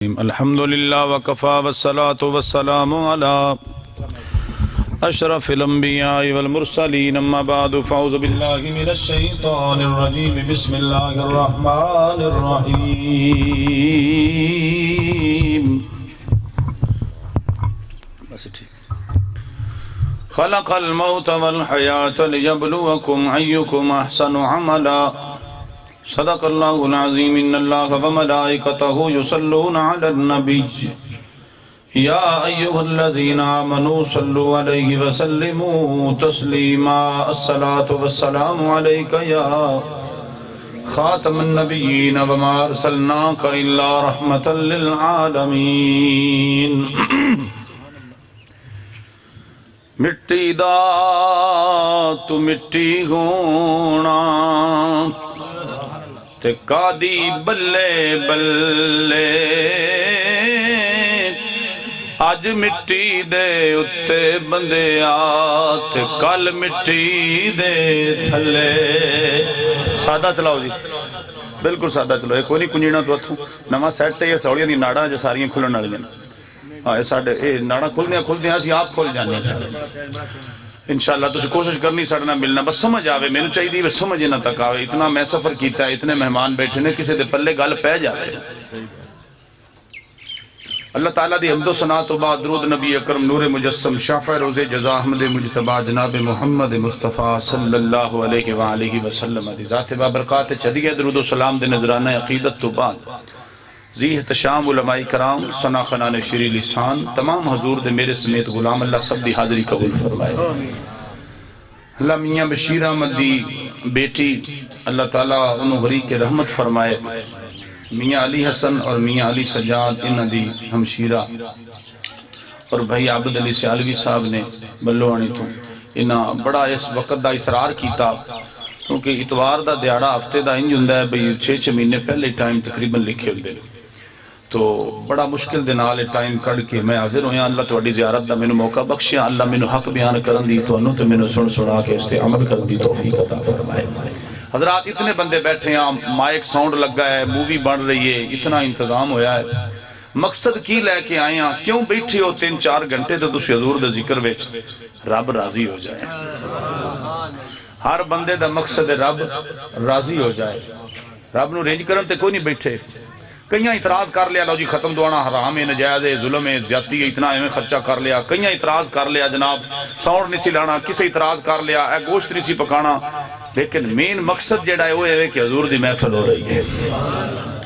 الحمد لله وكفى والصلاة والسلام على أشرف الأنبياء والمرسلين أما بعد فأعوذ بالله من الشيطان الرجيم بسم الله الرحمن الرحيم خلق الموت والحياة ليبلوكم أيكم أحسن عملا صدق اللہ العظیم ان اللہ وملائکتہ یصلون علی النبی یا ایہا الذین آمنوا صلوا علیہ وسلموا تسلیما الصلاة والسلام علیک یا خاتم النبیین وما ارسلناک الا رحمتا للعالمین مٹی دا تو مٹی ہونا تے قادی بلے بلے آج مٹی دے اتے بندے آت کل مٹی دے تھلے سادہ چلاؤ جی بلکل سادہ چلاؤ ایک کوئی نہیں کنجینا تو اتھوں نما سیٹ ہے یہ سوڑیاں دی ناڑا جو ساریاں کھلن ناڑیاں ناڑا کھل دیا اسی آپ کھل جانے انشاءاللہ تو کوشش کرنی سڑنا ملنا بس سمجھ آوے میں نے چاہی دی بس سمجھے نہ تک آوے اتنا میں سفر کیتا ہے اتنے مہمان بیٹھے نے کسی دے پلے گال پہ جاوے اللہ تعالیٰ دی حمد و ثنا تو بعد درود نبی اکرم نور مجسم شافع روز جزا احمد مجتبہ جناب محمد مصطفیٰ صلی اللہ علیہ وآلہ وسلم دی ذات بابرکات چدیہ درود و سلام دے نظرانہ عقیدت تو بعد ذی احتشام علماء کرام ثنا خنان شیری لسان تمام حضور دے میرے سمیت غلام اللہ سب دی حاضری قبول فرمائے اللہ میاں بشیر احمد دی بیٹی اللہ تعالیٰ انہوں غریق کے رحمت فرمائے میاں علی حسن اور میاں علی سجاد انہ دی ہمشیرہ اور بھائی عبد علی سیالوی صاحب نے بلو آنی تو انہ بڑا اس وقت دا اسرار کیتا کیونکہ اتوار دا دیارہ ہفتے دا انج ہوندہ ہے بھئی 6 مہینے پہلے ٹائم تقریباً لکھے ہوندے تو بڑا مشکل دن آلے ٹائم کڑ کے میں حاضر ہویا اللہ توڑی زیارت دا میں نے موقع بخشیا اللہ میں نے حق بیان کرن دی تو انہوں تو میں نے سنا کے اس تے عمل کرن دی توفیق عطا فرمائے حضرات اتنے بندے بیٹھے ہیں مائک ساؤنڈ لگا ہے مووی بن رہی ہے اتنا انتظام ہویا ہے مقصد کی لے کے آئے ہیں کیوں بیٹھے ہو 3-4 گھنٹے تو تسی حضور دے ذکر ویچ رب راضی ہو جائے ہر بندے دا مقصد رب راضی ہو جائے رب نو رینج کرن تے کوئی نہیں بیٹھے کئیاں اعتراض کر لیا لو جی ختم دوانا حرام ہے نجائز ہے ظلم ہے زیادتی ہے اتنا ہمیں خرچہ کر لیا کئیاں اعتراض کر لیا جناب ساؤنڈ نہیں سی لانا کسے اعتراض کر لیا اے گوشت نہیں سی پکانا لیکن مین مقصد جیڑا ہے وہ ہے کہ حضور دی محفل ہو رہی ہے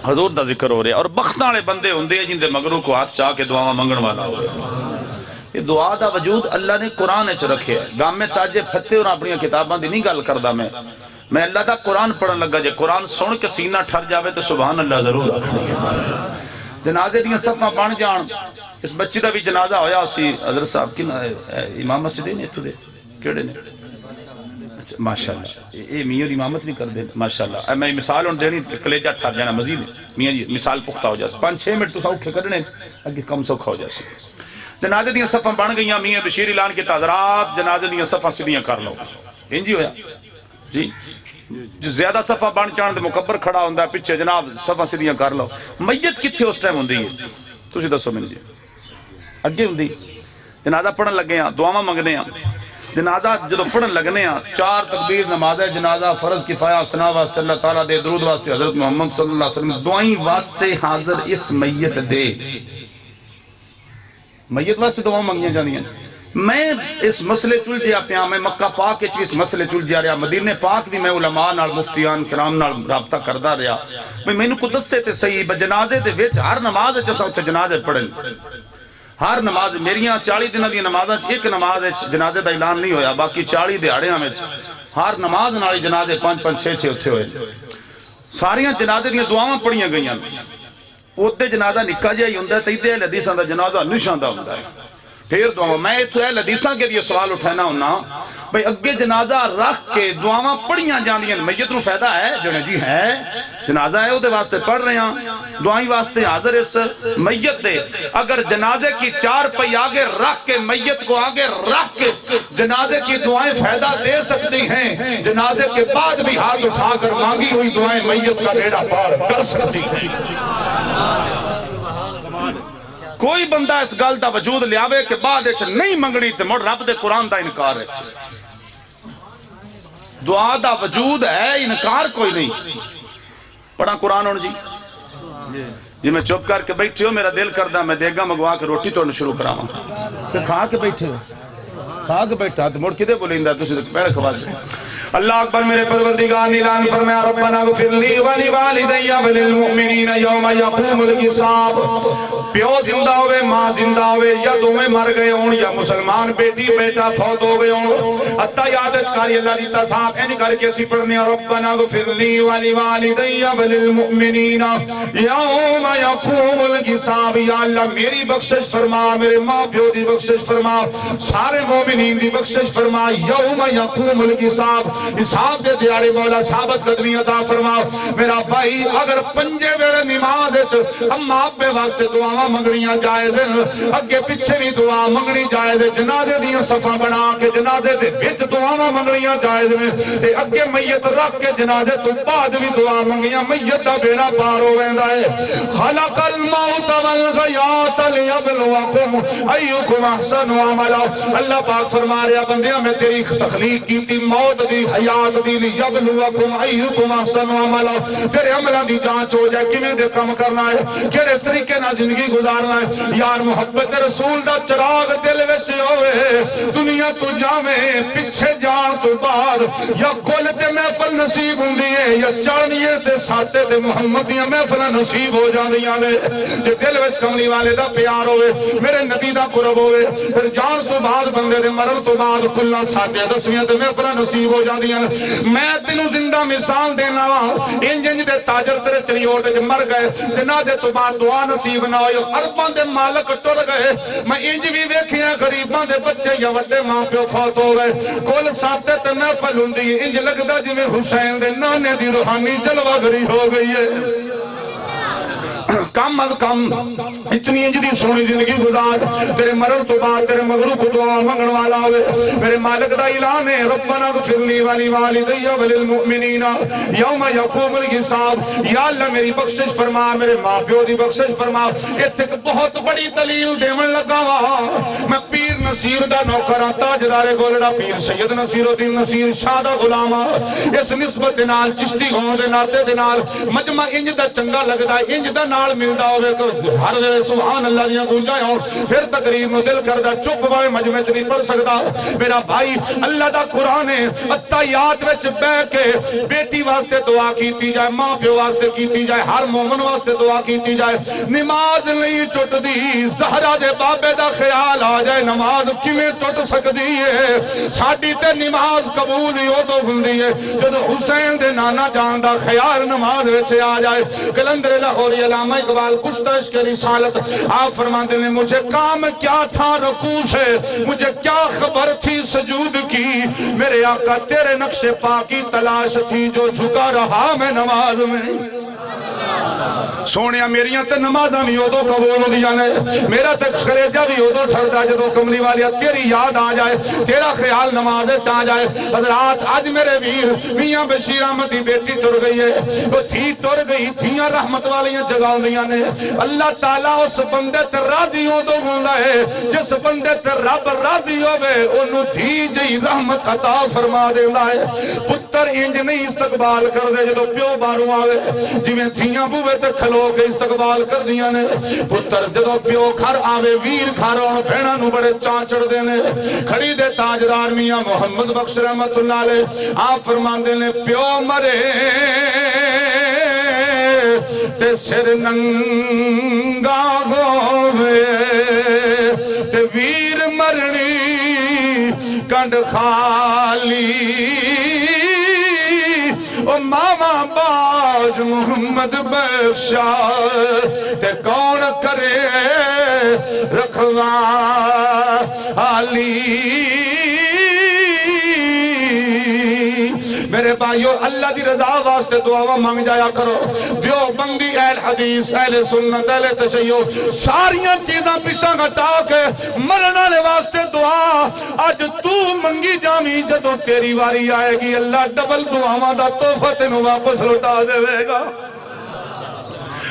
حضور دا ذکر ہو رہا ہے اور بختاں والے بندے ہوندے ہیں جن دے مگروں کو ہاتھ چاہ کے دعاواں منگن والا ہو رہا ہے یہ دعا دا وجود اللہ نے قرآن اچھ رکھے ہے گام میں تاجے پھتے اور اپنی کتاباں دی نہیں گل کردہ میں اللہ دا قرآن پڑھن لگا جے قرآن سن کے سینہ ٹھر جاوے تو سبحان اللہ ضرور آکھنی ہے جنازے دیاں صفحہ بن جان اس بچی دا بھی جنازہ ہویا اسی حضرت صاحب کی امام مسجد نہیں اتو دے کیڑے نے ماشاءاللہ اے میوں امامت نہیں کر دے ماشاءاللہ میں مثال ان دینی کلیجہ ٹھر جانا مزید میاں جی مثال پختہ ہو جاسے 5-6 منٹ تو سوکھے کرنے اگے کم سوکھا ہو جاسے جنازے دیاں صفحہ بن گئیاں میاں بشیر اعلان کے حضرات جنازے دیاں صفحہ سیدھیاں کر لو انجی ہویا جی جو زیادہ صفحہ بن چاند مکبر کھڑا ہوندہ ہے پچھے جناب صفحہ سیدھیاں کر لو میت کتھے اس ٹائم ہوندی ہے تو اسی دسو میں جی اگے ہوندی جنازہ پڑھن لگے ہیں دعاواں منگنے ہیں جنازہ جدو پڑھن لگنے ہیں 4 تکبیر نماز ہے جنازہ فرض کفایہ ثنا واسطے اللہ تعالیٰ دے درود واسطے حضرت محمد صلی اللہ علیہ وسلم دعائیں واسطے حاضر اس میت دے میت واسطے دعاں منگیاں جانی ہیں میں اس مسئلے چل جیا پیاں میں مکہ پاک کے چیز مسئلے چل جیا رہا مدینہ پاک بھی میں علماء نال مفتیان کرام نال رابطہ کردہ رہا میں نے قدس سے تے صحیح بجنازے دے ویچ ہر نماز جیسا اتھے جنازے پڑھن ہر نماز میریاں 40 دنہ دی نمازاں ایک نماز جنازے دا اعلان نہیں ہویا باقی 40 دیہاڑیاں میں ہر نماز نالی جنازے 5-5 6 اتھے ہوئے ساریاں جنازے دیاں دعاواں پڑھیاں گئیاں اوتے جنازہ نکا جیا ہی ہوندہ ہے تیتے حدیثاں دا جنازہ نشاندہ ہوندہ ہے پھر دعاواں میں تو اہل حدیثاں کے لیے سوال اٹھانا ہونا بھئی اگے جنازہ رکھ کے دعاواں پڑھیاں جاندیاں میت نو فائدہ ہے جونے جی ہے جنازہ ہے وہ دے واسطے پڑھ رہے ہیں دعائیں واسطے حاضر اس میت دے اگر جنازے کی 4 پئی آگے رکھ کے میت کو آگے رکھ کے جنازے کی دعائیں فائدہ دے سکتی ہیں جنازے کے بعد بھی ہاتھ اٹھا کر مانگی ہوئی دعائیں میت کا بیڑا پار کر سکتی ہیں کوئی بندہ اس گل دا وجود لیاوے کہ بعد اچھ نہیں منگنی تے مڑ رب دے قرآن دا انکار ہے. دعا دا وجود ہے، انکار کوئی نہیں. پڑھا قرآن ہون جی میں چپ کر کے بیٹھے ہو، میرا دل کردہ میں دیگا مگوا کے روٹی توڑنے شروع کراما. کہ کھا کے بیٹھے ہو، کھا کے بیٹھا تو مڑ کدے بولیں دا تو سے پہلے کھوا سے. اللہ اکبر. میرے پروردگار نے اعلان فرمایا ربنا اغفر لی ولوالدی وللمؤمنین یوم یقوم الحساب. پیو زندہ ہوئے، ماں زندہ ہوئے، یا دونوں مر گئے ہون، یا مسلمان بیٹی بیٹا فوت ہو گئے ہون، حتی یاد اچکاری اللہ دی تصاف این کر کے سی پڑھنے ربنا اغفر لی ولوالدی وللمؤمنین یوم یقوم الحساب. یا اللہ میری بخشش فرما، میرے ماں پیو دی بخشش فرما، سارے مومنین دی بخشش فرما. یوم یقوم الحساب، حساب دے دیارے مولا ثابت قدمی عطا فرما. میرا بھائی اگر پنجے ویلے نماز اما آپے واسطے دعا منگنیاں جائز ہیں، اگے پیچھے بھی دعا منگنی جائز ہے. جنازے دیاں صفحہ بنا کے جنازے دے وچ دعا منگنیاں جائز ہیں، تے اگے میت رکھ کے جنازے تو بعد بھی دعا منگیاں میت دا بیڑا پار ہو ویندا ہے. خلق الموت والحیات لیبلوکم ایکم احسن عملا. اللہ پاک فرما رہا بندیاں میں تیری تخلیق کی تھی موت دی حیات دی لیبلوکم ایکم احسن عملا. تیرے عملہ دی جانچ ہو جائے کیویں دے کم کرنا ہے، کیڑے طریقے نہ زندگی گزارنا ہے. یار محبت رسول دا چراغ دل وچ ہوئے، دنیا تو جاویں پچھے جان تو بعد یا کل تے محفل نصیب ہوندی ہے، یا چڑھنیے تے ساتے تے محمد دیاں محفل نصیب ہو جاندیاں نے. جے دل وچ کملی والے دا پیار ہوئے، میرے نبی دا قرب ہوئے، پھر جان تو بعد بندے دے مرن تو بعد کلہ ساتے دسویں تے محفل نصیب ہو جاندیاں نے. میں تینوں زندہ مثال دینا وا، انج دے تاجر تیرے چریوٹ وچ مر گئے، جنازے تو بعد دعا نصیب نہ ہوئی، ارباں دے مالک ٹر گئے. میں انج بھی ویکھیاں غریباں دے بچے یا وڈے ماں پیو فوت ہو گئے، کل ساتے تے محفل ہوندی، انج لگدا جویں حسین دے نانے دی روحانی جلوہ گری ہو گئی ہے. کم از کم اتنی انجری سونی زندگی گزار، تیرے مرن تو بعد تیرے مغروب دعا منگن والا ہوئے. میرے مالک دا اعلان ہے ربنا اغفر لی ولوالدی وللمؤمنین یوم یقوم الحساب. یا اللہ میری بخشش فرما، میرے ماں پیو دی بخشش فرما. ایک بہت بڑی دلیل دیون لگا وا، میں پیر نصیر دا نوکر تاجدار گولڑا پیر سید نصیر الدین نصیر شاہ دا غلام. اس نسبت نال چشتی ہون دے ناتے دے نال مجمع انج دا چنگا لگدا، انج دا نال ملدا ہوئے تو ہر ویلے سبحان اللہ دیاں گونجاں ہون. پھر تقریر نو دل کردا چپ ہوئے مجمع چ نہیں پڑھ سکدا. میرا بھائی اللہ دا قرآن ہے، اتحیات وچ بیٹھ کے بیٹی واسطے دعا کیتی جائے، ماں پیو واسطے کیتی جائے، ہر مومن واسطے دعا کیتی جائے. نماز نہیں ٹوٹدی، زہرا دے بابے دا خیال آ جائے نماز کیویں ٹوٹ سکدی ہے. ساڈی تے نماز قبول ہی اودوں ہوندی ہے جدوں حسین دے نانا جان دا خیال نماز وچ آ جائے. کلندر لاہوری علامہ اقبال کشتہ عشق رسالت آپ فرماتے ہیں مجھے کام کیا تھا رکوع سے، مجھے کیا خبر تھی سجود کی، میرے آقا تیرے نقش پا کی تلاش تھی جو جھکا رہا میں نماز میں. سونیا میریاں تے نمازاں بھی ادو قبول ہوندیاں نے، میرا تے خریجہ بھی ادو ٹھردا جدوں کملی والیا تیری یاد آ جائے، تیرا خیال نماز آ جائے. حضرات اج میرے ویر میاں بشیر احمد دی بیٹی ٹر گئی ہے، وہ تھی ٹر گئی، تھیاں رحمت والیاں جگاؤندیاں نے. اللہ تعالیٰ اس بندے تے راضی ادو ہوندا ہے جس بندے تے رب راضی ہوے اونوں دھی جئی رحمت عطا فرما دیندا ہے. پتر انج نہیں استقبال کردے جدوں پیو باہروں آوے، جویں تھیاں بوے تے کھلو کے استقبال کر دیا نے. پتر جدو پیو گھر آوے ویر گھر آن بہناں نو بڑے چانچڑ دینے. کھڑی دے تاجدار میاں محمد بخش رحمت اللہ علیہ آپ فرماندے نے پیو مرے تے سر ننگا ہووے تے ویر مرنی کنڈ خالی. او ماما باج محمد بخشا تے کون کرے رکھوا علی. میرے بھائیو اللہ دی رضا واسطے دعا مانگ جایا کرو. دیو بندی اہل حدیث اہل سنت اہل تشیع ساریاں چیزاں پیچھے ہٹا کے مرن والے واسطے دعا اج تو منگی جاویں جدوں تیری واری آئے گی اللہ ڈبل دعاواں دا تحفہ تینوں واپس لوٹا دے گا.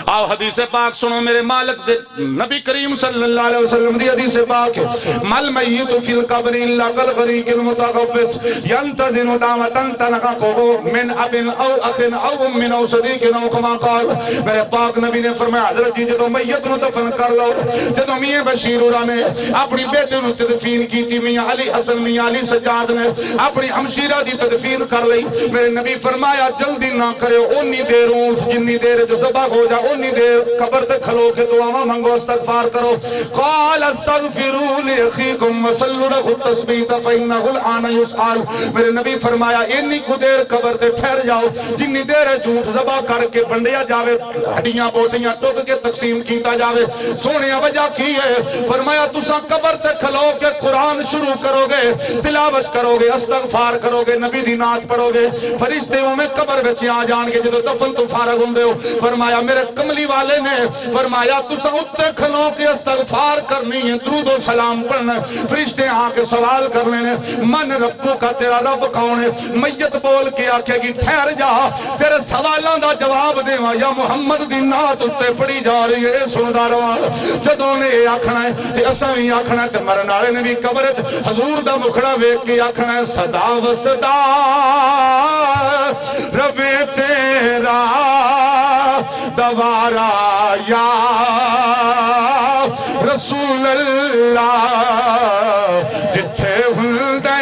آو حدیث پاک سنو میرے مالک دے نبی کریم صلی اللہ علیہ وسلم دی حدیث پاک مل میت فی القبر الا کالغریق المتغوص ینتظر دعوة تلقاه من اب او اخ او من او صدیق او کما قال میرے پاک نبی نے فرمایا حضرت جی جدو میت نو دفن کر لو جدو میاں بشیر اللہ نے اپنی بیٹے نو تدفین کی تھی میاں علی حسن میاں علی سجاد نے اپنی ہمشیرہ دی تدفین کر لئی میرے نبی فرمایا جلدی نہ کرے انی دیر اونٹ جنی دیر جو ذبح ہو جا انی دیر قبر تے کھلو کے دعا مانگو استغفار کرو قال استغفروا لاخیکم وصلوا له التثبیت فانه الان يسأل میرے نبی فرمایا انی کو دیر قبر تے ٹھہر جاؤ جنی دیر جھوٹ ذبح کر کے بنڈیا جاوے ہڈیاں بوٹیاں ٹوک کے تقسیم کیتا جاوے سونے وجہ کی ہے فرمایا تساں قبر تے کھلو کے قرآن شروع کرو گے تلاوت کرو گے استغفار کرو گے نبی دی نعت پڑھو گے فرشتے میں قبر بچے آ جان گے جدو دفن تو فارغ ہوں دے ہو فرمایا میرے کملی والے نے فرمایا تساں اتے کھلو کے استغفار کرنی ہے درود و سلام پڑھنا فرشتے آ کے سوال کر لینے من ربو کا تیرا رب کون ہے میت بول کے آکھے گی ٹھہر جا تیرے سوالوں دا جواب دے یا محمد دی نعت اتے پڑھی جا رہی ہے سندا رہا جدوں نے آکھنا ہے تے اساں وی آکھنا تے مرن والے نے بھی قبر حضور دا مکھڑا ویکھ کے آکھنا ہے صدا و صدا رب تیرا دوارا یا رسول اللہ جتھے ہندے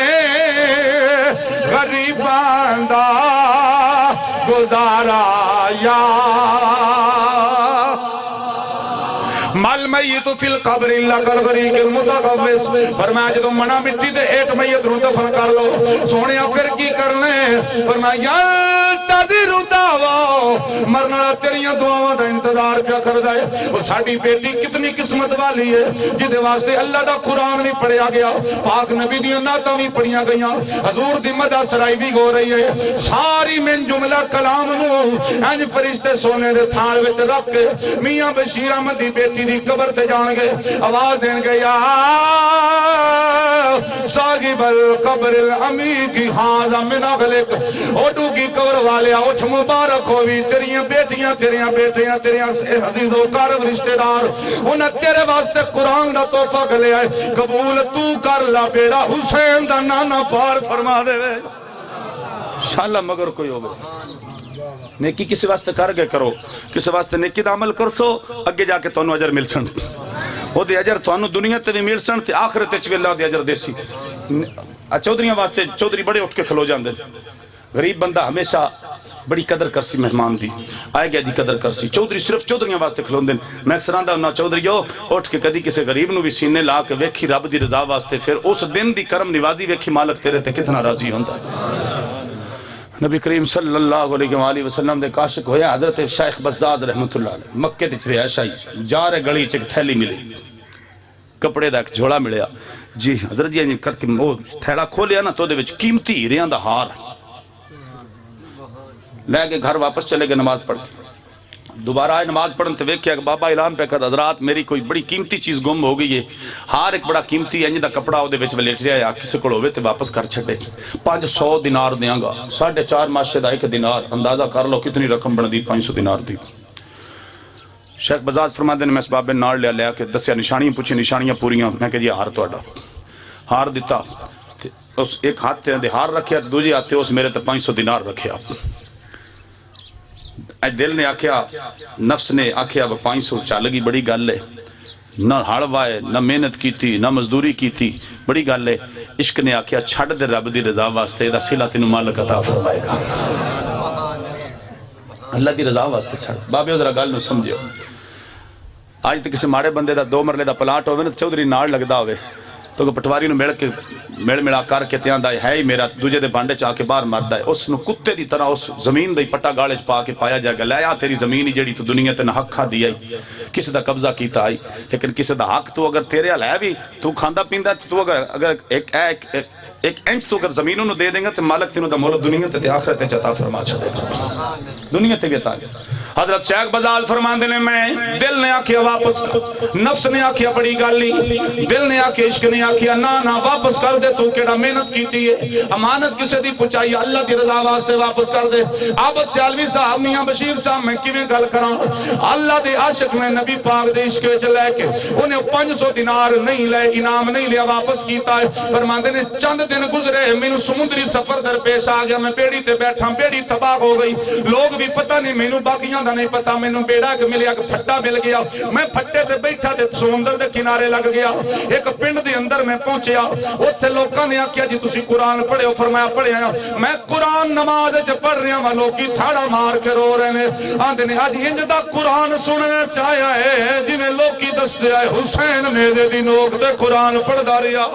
غریباں دا گزارا یا مل میت فی القبر الا کالغریق المتغوص فرمایا جدو منا مٹی دے ہیٹ میت نو دفن کر لو سونیا پھر کی کرنے فرمایا یلتظر دعوا مرنا تیریاں دعاواں دا انتظار پیا کردا ہے اور ساڈی بیٹی کتنی قسمت والی ہے جدے واسطے اللہ دا قرآن بھی پڑھیا گیا پاک نبی دی نعتاں بھی پڑھیاں گئیاں حضور دی مدح سرائی بھی ہو رہی ہے ساری من جملہ کلام نو انج فرشتے سونے دے تھان وچ رکھ کے میاں بشیر احمد دی بیٹی دی قبر تے جان گے آواز دین گے یا صاحب القبر العمیق ھذا من اغلق اوڈو کی قبر والے اٹھ مبارک ہوئی تیریاں بیٹیاں تیریاں عزیز و قرب رشتہ دار انہاں تیرے واسطے قرآن دا تحفہ گلے آئے قبول تو کر لا بیڑا حسین دا نانا پار فرما دے وے انشاءاللہ مگر کوئی ہوگا نیکی کسی واسطے کر گئے کرو کسی واسطے نیکی دا عمل کر سو اگے جا کے تونوں اجر مل سن وہ دے اجر تونوں دنیا تے بھی مل سن تے آخرت وچ اللہ دے اجر دیسی چودھریاں واسطے چودھری بڑے اٹھ کے کھلو جاندے غریب بندہ ہمیشہ بڑی قدر کرسی مہمان دی آئے گیا دی قدر کرسی چودھری صرف چودھریاں واسطے کھلون دن میں اکثر آندہ انہاں چودھریوں اٹھ کے کدی کسی غریب نو بھی سینے لا کے ویکھی رب دی رضا واسطے پھر اس دن دی کرم نوازی ویکھی مالک تیرے تے کتنا راضی ہوندا ہے نبی کریم صلی اللہ علیہ وآلہ وسلم دے کاشق ہویا حضرت شیخ بزاد رحمت اللہ علیہ مکہ تے چرے ایشائی جا رہے گڑی چک تھیلی ملی کپڑے دا ایک جھوڑا ملیا جی حضرت جی کر کے وہ تھیڑا کھولیا نا تو دے وچ قیمتی ہیریاں دا ہار لے کے گھر واپس چلے گئے نماز پڑھ کے دوبارہ آئے نماز پڑھن تے ویکھیا کہ بابا اعلان پہ کر حضرات میری کوئی بڑی قیمتی چیز گم ہو گئی ہے ہار ایک بڑا قیمتی انج دا کپڑا او دے وچ ولیٹ رہا یا کسی کول ہوے تے واپس کر چھڈے 500 دینار دیاں گا 4.5 ماشے دا 1 دینار اندازہ کر لو کتنی رقم بندی 500 دینار دی شیخ بزاد فرماندے نے میں اس بابے نال لیا کہ دسیا نشانیاں پوچھی نشانیاں پوریاں میں کہ جی ہار تہاڈا ہار دتا اس ایک ہاتھ تے ہار رکھیا دوجے ہاتھ اس میرے تے 500 دینار رکھیا دل نے آکھیا نفس نے آکھیا 500 چل گئی بڑی گل ہے نہ ہڑ وائے نہ محنت کیتی نہ مزدوری کیتی بڑی گل ہے عشق نے آکھیا چھڈ دے رب دی رضا واسطے دا صلہ تینوں مالک عطا فرمائے گا اللہ دی رضا واسطے چھڈ بابے ذرا گل نو سمجھو آج تے کسی ماڑے بندے دا 2 مرلے دا پلاٹ ہوے نا چودھری نال لگدا ہوے تو کہ پٹواری نو ملا کر کے تیاں دا ہے ہی میرا دوجے دے بانڈے چاہ کے باہر مردا ہے اس نو کتے دی طرح اس زمین دا پٹا گالے چ پا کے پایا جائے گا لے آ تیری زمین ہی جڑی تو دنیا تے نہ حق کھا دی آئی کسی دا قبضہ کیتا آئی لیکن کسی دا حق تو اگر تیرے حل ہے بھی تو کھاندا پیندا تو اگر ایک ایک انچ تو اگر زمینوں نو دے دیں گا تو مالک تینوں دا مولا دنیا تے آخرت عطا فرما چھڑے گا، دنیا تے عطا۔ حضرت شیخ بزال فرماندے نے میں دل نے آکھیا واپس کر، نفس نے آکھیا بڑی گالی، دل نے آکھیا عشق نے آکھیا نا واپس کر دے، تو کیڑا محنت کیتی ہے، امانت کسے دی پچائی اللہ دی رضا واسطے واپس کر دے۔ عابد سیالوی صاحب میاں بشیر صاحب میں کیویں گل کراں، اللہ دے عاشق نے نبی پاک دے عشق وچ لے کے انہیں 500 دینار نہیں لے، انعام نہیں لیا، واپس کیتا ہے۔ فرماندے نے چند دن گزرے مینوں سمندری سفر درپیش آ گیا، میں بیڑی تے بیٹھا، بیڑی تباہ ہو گئی، لوگ بھی پتہ نہیں مینوں باقیاں دا نہیں پتا، مینوں بیڑا کہ ملیا کہ پھٹا مل گیا، میں پھٹے تے بیٹھا تے سمندر دے کنارے لگ گیا، ایک پنڈ دے اندر میں پہنچیا، اوتھے لوکاں نے آکھیا جی تسی قرآن پڑھے ہو، فرمایا پڑھیا، میں قرآن نماز وچ پڑھ رہا ہاں، لوکی تھاڑا مار کے رو رہے نے، آندے نے اج انج دا قرآن سننا چاہیا ہے جویں لوکی دسدے آئے حسین میرے دی نوک تے قرآن پڑھدا رہیا،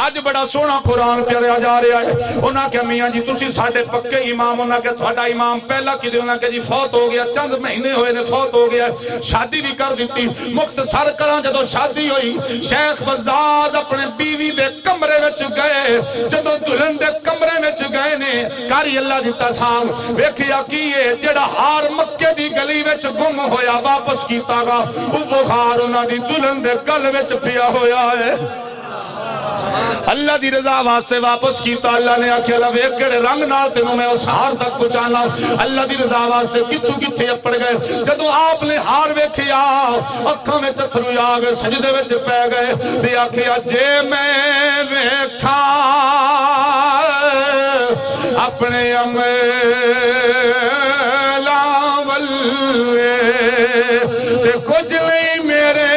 آج بڑا سونا قرآن پڑھیا جا رہا ہے۔ انہاں کہ میاں جی تسی ساڈے پکے امام، انہاں کہ تہاڈا امام پہلا کدے، انہاں کہ جی فوت ہو گیا، چند مہینے ہوئے نے فوت ہو گیا، شادی بھی کر دیتی۔ مختصر کراں جدوں شادی ہوئی، شیخ بزاد اپنے بیوی دے کمرے وچ گئے، جدوں دلہن دے کمرے وچ گئے نے کاری اللہ دی تسام ویکھیا کیے جڑا ہار مکے دی گلی وچ گم ہویا واپس کیتا گا، وہ ہار انہاں دی دلہن دے گل وچ پیا ہویا ہے، اللہ دی رضا واسطے واپس کیتا۔ اللہ نے آکھیا اللہ ویکھ کیڑے رنگ نال تینوں میں اس ہار تک پہنچانا، اللہ دی رضا واسطے کتھوں کتھے اپڑ گئے۔ جدوں آپ نے ہار ویکھیا اکھاں وچ اتھرو آ گئے، سجدے وچ پے گئے تے آکھیا جے میں ویکھاں اپنے عملاں ولے تے کچھ نہیں میرے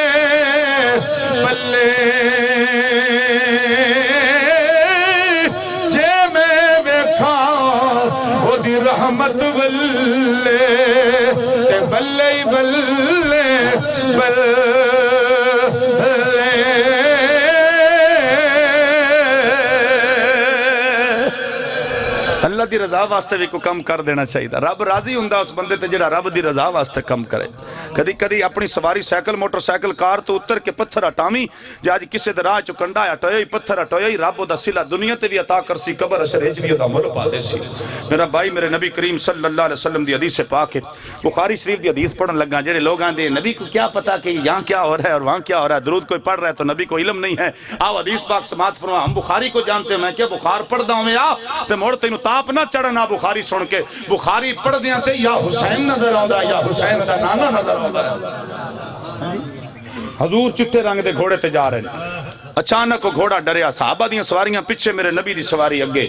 پلے، رحمت بلے تے بلے بلے بلے، اللہ دی رضا واسطے بھی کو کم کر دینا چاہیے، رب راضی ہوندا اس بندے تے جڑا رب دی رضا واسطے کم کرے۔ کدی کدی اپنی سواری سائیکل موٹر سائیکل کار تو اتر کے پتھر ہٹاویں، جے اج کسے دے راہ چ کنڈا ہٹایا ہی پتھر ہٹایا ہی، رب دا صلہ دنیا تے بھی عطا کرسی، قبر اشر ہجری دا مول پا دے سی۔ میرا بھائی میرے نبی کریم صلی اللہ علیہ وسلم دی حدیث پاک ہے، بخاری شریف دی حدیث پڑھن لگا، جڑے لوگ آندے نبی کو کیا پتا کہ یہاں کیا ہو رہا ہے اور وہاں کیا ہو رہا ہے، درود کوئی پڑھ رہا ہے تو نبی کو علم نہیں ہے، آؤ حدیث پاک سماعت فرما، ہم بخاری کو جانتے ہیں، میں کیا بخار پڑھ دا ہوں میں آ تے موڑ تینوں تاپ نہ چڑھنا بخاری سن کے، بخاری پڑھ دیاں تے یا حسین نظر آندا ہے یا حسین دا نانا نظر آندا ہے۔ حضور چٹے رنگ دے گھوڑے تے جا رہے ہیں، اچانک گھوڑا ڈریا، صحابہ دیاں سواریاں پیچھے، میرے نبی دی سواری اگے،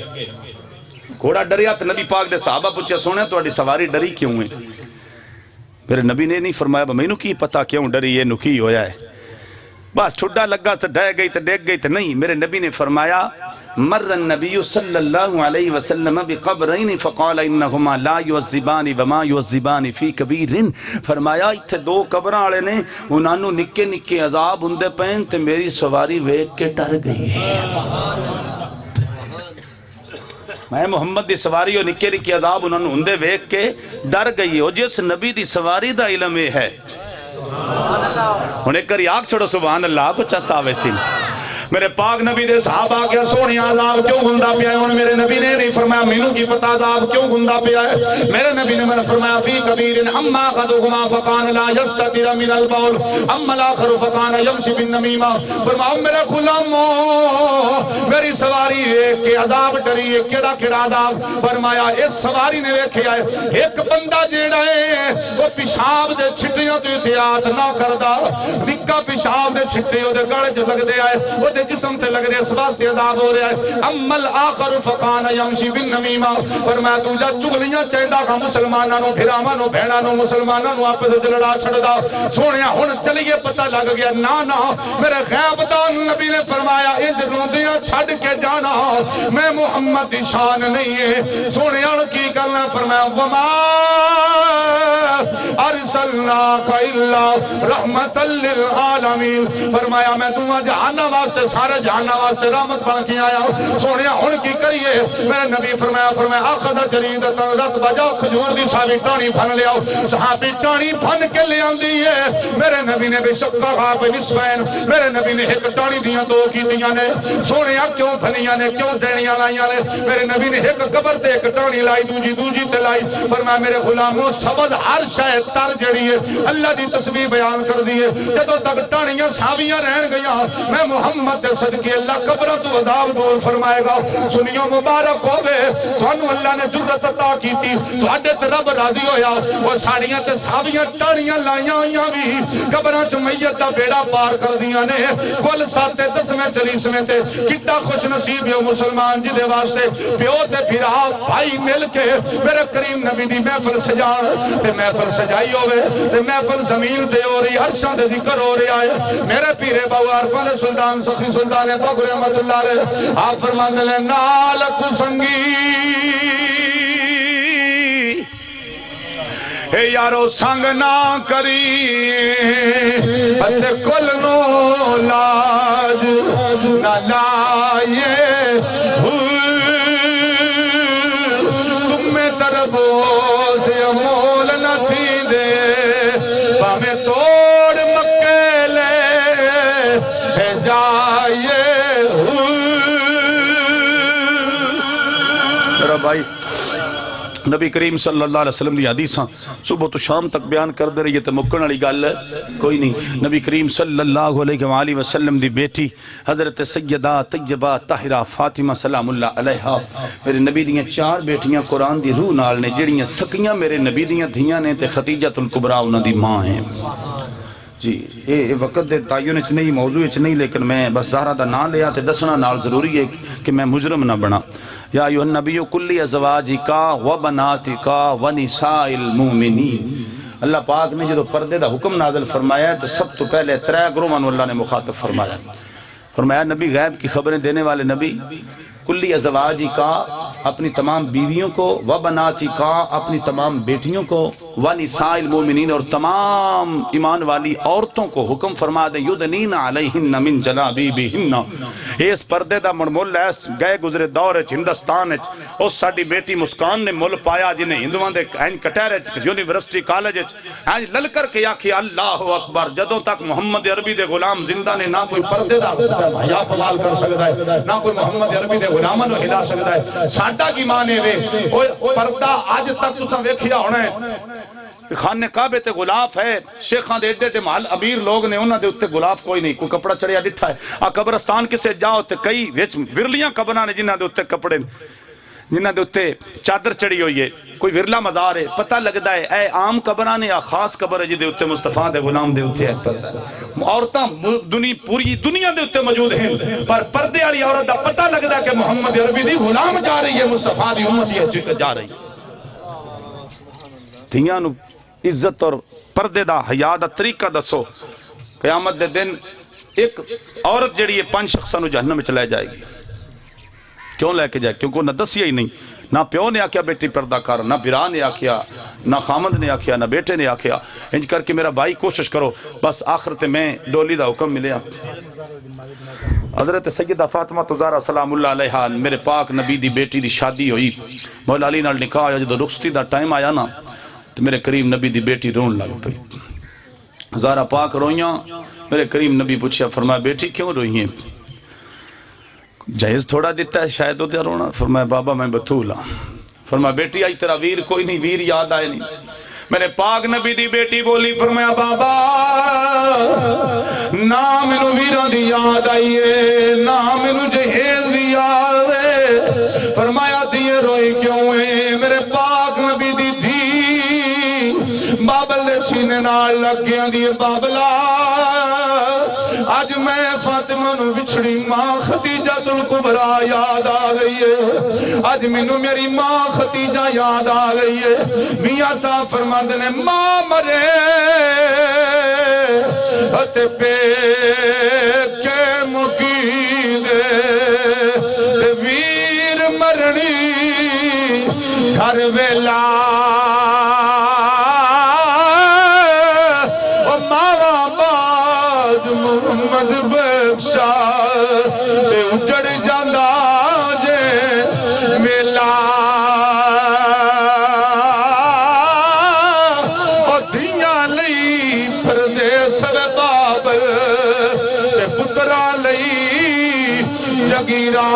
گھوڑا ڈریا تے نبی پاک دے صحابہ پوچھے سونے تہاڈی سواری ڈری کیوں ہے؟ میرے نبی نے نہیں فرمایا مینوں کی پتا کیوں ڈری ہے، نکی ہویا ہے، بس ٹھڈا لگا تے ڈہ گئی تے ڈگ گئی تے نہیں۔ میرے نبی نے فرمایا مر النبی صلی اللہ علیہ وسلم بقبرین فقال انہما لا یعذبان وما یعذبان فی کبیر، فرمایا اتھے دو قبراں والے نے، انہاں نوں نکے نکے عذاب ہوندے پین تے میری سواری ویکھ کے ڈر گئی ہے، میں محمد دی سواری اور نکے نکے عذاب انہاں نوں ہوندے ویکھ کے ڈر گئی ہے، جس نبی دی سواری دا علم ہے، انہیں کری آگ چھوڑو سبحان اللہ کو چس آوے سی۔ میرے پاک نبی دے صحابہ کیا سونی عذاب کیوں گندہ پیا ہے، انہیں میرے نبی نے نہیں فرمایا مینوں کی پتا عذاب کیوں گندہ پیا ہے، میرے نبی نے میں فرمایا فی کبیر اما قدوہما فقان لا یستطر من البول اما الاخر فقان یمشی بالنمیمہ، فرمایا میرے غلامو میری سواری ایک کے عذاب ڈری ہے، کیڑا کیڑا عذاب، فرمایا اس سواری نے ویکھیا ہے ایک بندہ جیڑا ہے وہ پیشاب دے چھٹیاں تو احتیاط نہ کردا، نکا پیشاب دے چھٹے وہ دے گڑ چ لگ دے آئے، وہ دے جسم تے لگ رہے اس واسطے عذاب ہو رہا ہے۔ اما الاخر فقان یمشی بالنمیمہ، فرمایا دوجا چغلیاں چیندا کا مسلماناں نو بھراواں نو بہناں نو مسلماناں نو آپس وچ لڑا چھڑدا، سونیا ہن چلیے پتہ لگ گیا نا میرے غیب دان نبی نے فرمایا انج روندیاں چھڈ کے جانا، میں محمد دی شان نہیں ہے، سونیا کی کرنا، فرمایا وما ارسلناک الا رحمتا للعالمین، فرمایا میں تمہیں جہنم واسطے سارے جہاناں واسطے رحمت بن کے آیا سونے ہن کی کریے میرے نبی فرمایا آخذ جریدۃ رطبہ جاؤ کھجور دی ساوی ٹانی بھن لے آؤ صحابی ٹانی بھن کے لے آندی ہے میرے نبی نے بے شقھا بنصفین میرے نبی نے ایک ٹانی دیاں دو کیتیاں نے سونے کیوں بھنیاں نے کیوں ڈینیاں لائیاں نے میرے نبی نے ایک قبر تے ایک ٹانی لائی دوجی تے لائی فرمایا میرے غلاموں سبز ہر شے تر جڑی ہے اللہ دی تسبیح بیان کر دی ہے جدوں تک ٹانیاں ساویاں رہن گیاں میں محمد دے صدقے اللہ قبراں تو عذاب دور فرمائے گا سنیو مبارک ہوے تانوں اللہ نے جرت عطا کیتی تواڈے تے رب راضی ہویا او ساڑیاں تے ساویاں ٹانیاں لائیاں ہویاں وی قبراں چ میت دا بیڑا پار کر دیاں نے کل 7 10ویں 40ویں تے کڈا خوش نصیب ہے مسلمان جی دے واسطے پیو تے بھرا بھائی مل کے میرے کریم نبی دی محفل سجان تے محفل سجائی ہوئے تے محفل زمین تے ہو رہی عرشاں دے ذکر ہو رہا ہے میرے پیرے باو عرفان سلطان سخی سلطان تو رحمت اللہ علیہ آپ فرمانے لیں نالک سنگی اے یارو سنگ نہ کری اتے کل نو لاج نہ لائے تمہیں تربو سے مول نہ تھی دے پامیں توڑ مکے لے جائے میرا بھائی نبی کریم صلی اللہ علیہ وسلم دی حدیثاں صبح تو شام تک بیان کر دے رہی ہے تے مکن والی گل کوئی نہیں نبی کریم صلی اللہ علیہ وآلہ وسلم دی بیٹی حضرت سیدہ طیبہ طاہرہ فاطمہ سلام اللہ علیہا میرے نبی دیاں 4 بیٹیاں قرآن دی روح نال نے جڑیاں سکیاں میرے نبی دیاں دھیاں نے تے خدیجہ الکبریٰ انہاں دی ماں ہیں جی یہ وقت دے تعین اچ نہیں موضوع اچ نہیں لیکن میں بس زہرہ دا نام لیا تے دسنا نال ضروری ہے کہ میں مجرم نہ بنا یا ایوہ النبی کلی ازواجکا و بناتکا و نساء المومنین اللہ پاک نے جو پردے دا حکم نازل فرمایا ہے تو سب تو پہلے 3 گروہاں اللہ نے مخاطب فرمایا نبی غیب کی خبریں دینے والے نبی کلی ازواجکا اپنی تمام بیویوں کو و بناتکا اپنی تمام بیٹیوں کو و نساء المومنین اور تمام ایمان والی عورتوں کو حکم فرما دے یدنین علیہن من جلابیبہن اس پردے دا مرمول ہے گئے گزرے دور ہے ہندوستان ہے اس ساڑی بیٹی مسکان نے مل پایا جنہیں ہندوان دے کٹیر یونیورسٹی کالج للکر کے آکھی اللہ اکبر جدوں تک محمد عربی دے غلام زندہ نے نہ کوئی پردے دا حیا پوال کر سکتا ہے نہ کوئی محمد عربی دے غلامہ نو ہلا سکتا ہے ساڑھا کی مانے وے پردہ آج تک تو سن ویکھیا ہونا ہے خانے کعبے تے غلاف ہے شیخاں دے ایڈے محل امیر لوگ نے انہاں دے اتے غلاف کوئی نہیں کوئی کپڑا چڑیا ڈٹھا ہے قبرستان کسے جاؤ تے کئی وچ ورلیاں قبراں نے جنہاں دے اتے کپڑے جنہاں دے اتے چادر چڑی ہوئی ہے کوئی ورلا مزار ہے پتہ لگدا ہے اے عام قبراں نے یا خاص قبر ہے جدے اتے مصطفیٰ دے غلام دے اتے ہے پردہ عورتاں پوری دنیا دے اتے موجود ہیں پر پردے والی عورت دا پتہ لگدا ہے کہ محمد عربی دی غلام جا رہی ہے مصطفیٰ دی امت یہ جا رہی ہے دھیاں نو عزت اور پردے دا حیا دا طریقہ دسو قیامت دے دن ایک عورت جڑی ہے 5 شخصاں نو جہنم میں چلائے جائے گی کیوں لے کے جائے کیونکہ انہوں نے دسیا ہی نہیں نہ پیو نے آکھیا بیٹی پردہ کر نہ برا نے آکھیا نہ خامد نے آکھیا نہ بیٹے نے آکھیا انج کر کے میرا بھائی کوشش کرو بس آخرت میں ڈولی دا حکم ملیا حضرت سیدہ فاطمہ زہرا سلام اللہ علیہا میرے پاک نبی دی بیٹی دی شادی ہوئی مولا علی نال نکاح آیا جدو رخصتی دا ٹائم آیا نا تو میرے کریم نبی دی بیٹی رون لگ پئی زہرا پاک روئیاں میرے کریم نبی پوچھا فرمایا بیٹی کیوں روئی ہیں جہیز تھوڑا دیتا ہے شاید ہو دیا رونا فرمایا بابا میں بطولا فرمایا بیٹی آئی تیرا ویر کوئی نہیں ویر یاد آئے نہیں میرے پاک نبی دی بیٹی بولی فرمایا بابا نا میرو ویرہ دی یاد آئیے نا میرو جہیز دی یاد ہے فرمایا دیئے روئی کیوں ہے میرے پاک نبی دی دھی بابل دے سینے نال لگ گیا دیئے بابلا آج میں فاطمہ نو بچھڑی ماں خدیجہ الکبریٰ یاد آ گئی ہے آج مینوں میری ماں خدیجہ یاد آ گئی ہے میاں صاحب فرماندے نے ماں مرے اتے پہ کے مقیدے ویر مرنی گھر ویلا محمد بخشا جڑ جاندہ جے میلا او دھیاں لئی پردیس بابل تے پترا لئی جگیرہ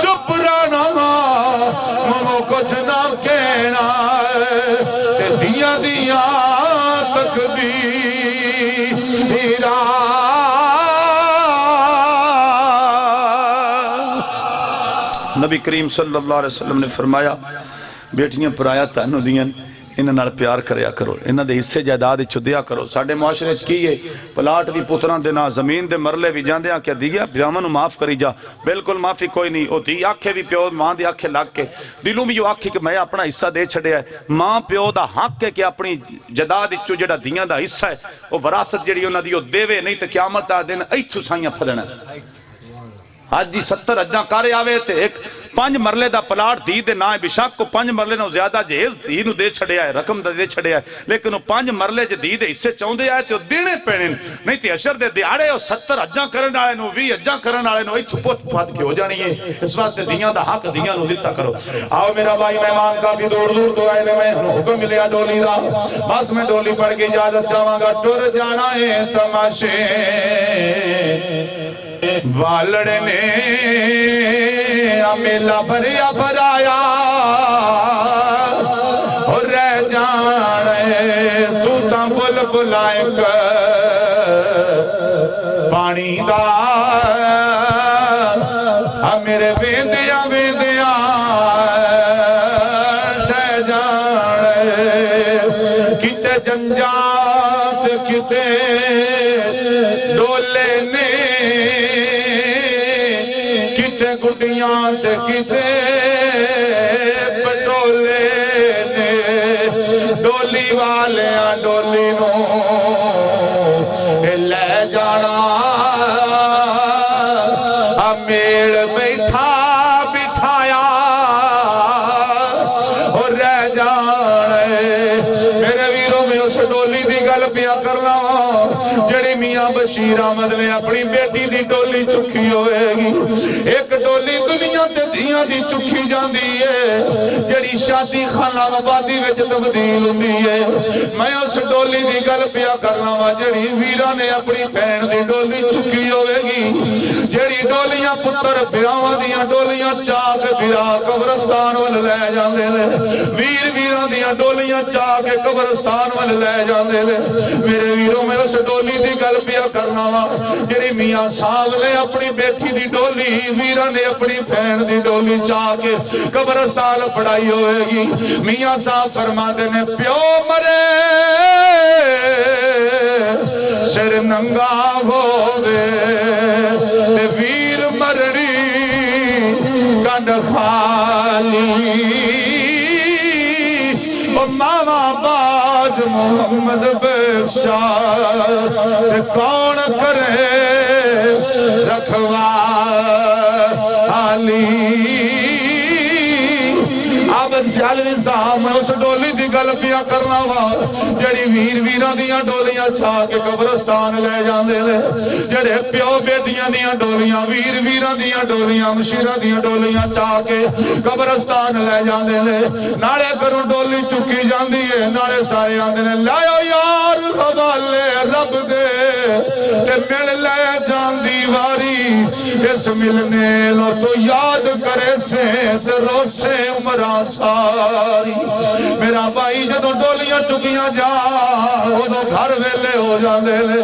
چپ رہنا ممو کچھ نہ کہنا تے دیا دیا تکبیرہ نبی کریم صلی اللہ علیہ وسلم نے فرمایا بیٹیاں پرایا تانوں دیاں انہاں نال پیار کریا کرو انہاں دے حصے جائیداد وچ دیا کرو ساڈے معاشرے وچ کی ہے پلاٹ بھی پتراں دے نال زمین دے مرلے بھی جاندیاں کہ دیگیا بیاواں نوں معاف کری جا بالکل معافی کوئی نہیں او دی آکھے بھی پیو ماں دی آکھے لگ کے دلوں بھی آکھے کہ میں اپنا حصہ دے چھڈیا ہے ماں پیو دا حق ہے کہ اپنی جائیداد وچوں جڑا دیاں دا حصہ ہے او وراثت جڑی انہاں دی او دیوے نہیں تے قیامت دا دن ایتھوں سائیاں پھدنا آج دی 70 اجاں کارے آوے تھے ایک 5 مرلے دا پلاٹ دی دے نائے بشاک کو 5 مرلے نو زیادہ جہیز دی نو دے چھڑے آئے رقم دے چھڑے آئے لیکن وہ 5 مرلے جے دی دے اس سے چون دے آئے تھے وہ دینے پینے نہیں تھی اشر دے دیارے وہ 70 اجاں کرن آئے نو 20 اجاں کرن آئے نو ایتھو پوت پات کے ہو جانی ہے اس واسطے دیاں دا حق دیاں نو دیتا کرو آؤ میرا بھائی مہمان کافی دور دور تو آئے میں حکم ملیا ڈولی دا بس میں ڈولی پڑھ کے اجازت چاہاں گا ٹر جانا ہے تماشے والڑ نے میلا بھریا بھرایا اور رہ جانے تو تا بل بلائے پانی دا میرے بیندیاں بیندیاں رہ جانے کتے جنجات کتے ڈولے نے گڈیاں تے کتے پٹولے نے ڈولی والیاں ڈولی نو لے جانا میڑ بیٹھا بٹھایا اور رہ جانے میرے ویروں میں اس ڈولی دی گل پیا کرنا جڑی میاں بشیر احمد نے اپنی بیٹی دی ڈولی چکی ہوئے گی ایک ڈولی دنیا تے دیاں دی چکی جاندی ہے جڑی شادی خانہ آبادی وچ تبدیل ہوندی ہے میں اس ڈولی دی گل پیا کرنا وا جڑی ویراں نے اپنی بہن دی ڈولی چکی ہوئے گی جڑی ڈولیاں پتر بھراواں دیاں ڈولیاں چاہ کے بھرا قبرستان ول لے جاندے نے ویر ویراں دیاں ڈولیاں چاہ کے قبرستان ول لے جاندے نے میرے ویروں میں اس ڈولی دی گل پیا کرنا وا جڑی میاں صاحب نے اپنی بیٹی دی ڈولی ویراں نے اپنی بہن دی ڈولی چاہ کے قبرستان پڑھائی ہوئے گی میاں صاحب فرماتے نے پیو مرے سر ننگا ہووے تے ویر مرڑی کنڈ خالی ماما باج محمد بخشا کون کرے رکھوالی عابد سیالوی صاحب میں اس ڈولی دی گل پیا کرنا وا جڑی ویر ویراں دیاں ڈولیاں چھا کے قبرستان لے جاندے نے جڑے پیو بیٹیاں دیاں ڈولیاں ویر ویراں دیاں ڈولیاں مشیراں دیاں ڈولیاں چھا کے قبرستان لے جاندے نے نالے کروں ڈولی چکی جاندی ہے نالے سارے آندے نے لائیو یار حوالے رب دے تے مل لے جاندی واری اس ملنے لو تو یاد کرے سے روسے عمرہ ساری میرا بھائی جدو ڈولیاں چکیاں جا وہ دو گھر ویلے ہو جاندے لے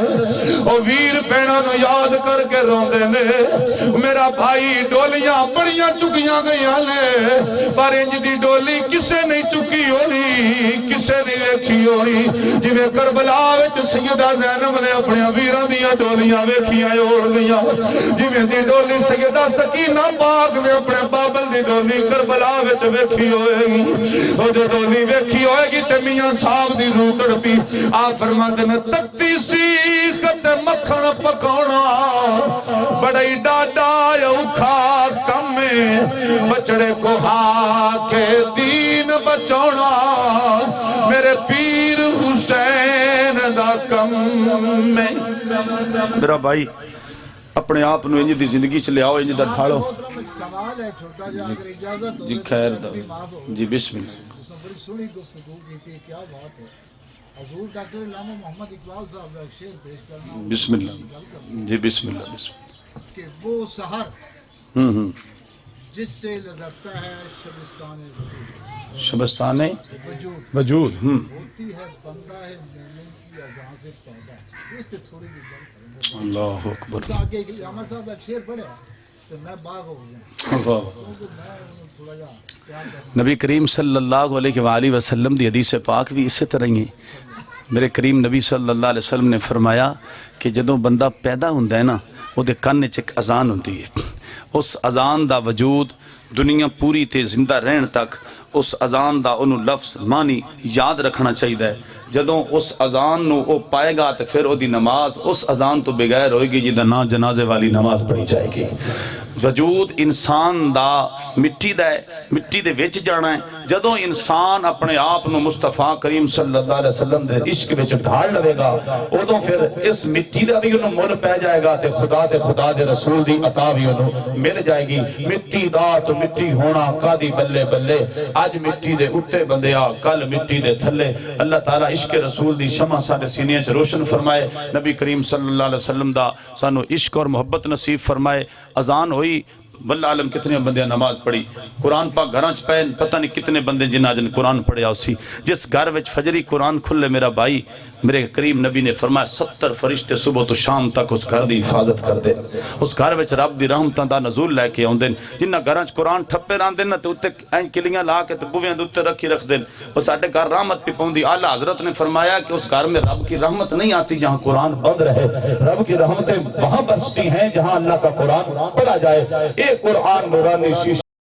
وہ ویر پینا نو یاد کر کے روندے لے میرا بھائی ڈولیاں بڑیاں چکیاں گئیاں لے پر انج دی ڈولی کسے نہیں چکی ہوئی کسے نہیں ویکھی ہوئی جویں کربلا وچ سیدہ زینب نے اپنے ویراں دیاں ڈولیاں ویکھیاں اوڑ گئیاں جویں دی ڈولی سیدہ سکینہ پاک نے اپنے بابل دی ڈولی کربلا وچ ویکھی ہوئے گی وہ جو ڈولی ویکھی ہوئے گی تے میاں صاحب دی روح تڑپی آپ فرماتے نے تکتی سیخت مکھن پکونا بڑی ڈاڈا اوکھا کم میں بچڑے کو ہا کے دین بچونا میرے پیر حسین دا کم میں میرا بھائی اپنے آپ نو انج دی زندگی چ لے آؤ، انج دا ڈھالو. محترم ایک سوال ہے چھوٹا جا، اگر اجازت ہو جی تو خیر غلطی دو معاف ہو. جی بسم اللہ. جس نے بڑی سنی گفتگو کی تھی، کیا بات ہے. حضور ڈاکٹر علامہ محمد اقبال صاحب کا ایک شعر پیش کرنا. بسم اللہ جی بسم اللہ. بسم کہ وہ سحر اللہ. جس سے لذکتا ہے شبستان وجود، شبستان وجود وجود. ہوتی ہے بندہ ہے مومن کی اذان سے پیدا. اس سے تھوڑی سی بات کریں. اللہ اکبر. اس آگے علامہ صاحب ایک شعر پڑھے تو میں باغ ہو گیا. واہ. میں تھوڑا جا پیار کرنا. نبی کریم صلی اللہ علیہ وآلہ وسلم دی حدیث پاک بھی اسی طرح ہی ہے. میرے کریم نبی صلی اللہ علیہ وسلم نے فرمایا کہ جدوں بندہ پیدا ہوندا ہے نا، او دے کان وچ ایک اذان ہوندی ہے. اس اذان دا وجود دنیا پوری تے زندہ رہن تک اس اذان دا انہوں لفظ معنی یاد رکھنا چاہیے. جدوں اس اذان نو او پائے گا تے پھر او دی نماز اس اذان تو بغیر ہوئے گی جدا نا جنازے والی نماز پڑھی جائے گی. وجود انسان دا مٹی دا ہے، مٹی دے وچ جانا ہے. جدوں انسان اپنے آپ نو مصطفیٰ کریم صلی اللہ علیہ وسلم دے عشق وچ ڈھال لوے گا، ادوں پھر اس مٹی دا بھی انہوں مل پہ جائے گا تے خدا دے رسول دی عطا بھی انہوں مل جائے گی. مٹی دا تو مٹی ہونا کادی بلے بلے، آج مٹی دے اتے بندے آ کل مٹی دے تھلے. اللہ تعالیٰ عشق رسول دی شمع ساڑے سینے سے روشن فرمائے. نبی کریم صلی اللہ علیہ وسلم دا سانو عشق اور محبت نصیب فرمائے. اذان ہوئی، واللہ عالم کتنے بندے نماز پڑھی. قرآن پاک گھراں چ پے پتہ نہیں کتنے بندے جنہاں جن قرآن پڑھیا اسی. جس گھر وچ فجری قرآن کھلے میرا بھائی، میرے کریم نبی نے فرمایا 70 فرشتے صبح تو شام تک اس گھر دی حفاظت کر دے. اس گھر وچ رب دی رحمتاں دا نزول لے کے آوندے. جنہاں گھراں چ قرآن ٹھپے راندے نا تے اوتے این کلیاں لا کے تے بویاں دے اوتے رکھی رکھ دین. او ساڈے گھر رحمت پہ پوندی. اعلی حضرت نے فرمایا کہ اس گھر میں رب کی رحمت نہیں آتی جہاں قرآن بند رہے. رب کی رحمتیں وہاں برستی ہیں جہاں اللہ کا قرآن پڑھا جائے. ایک قرآن نورانی شیشہ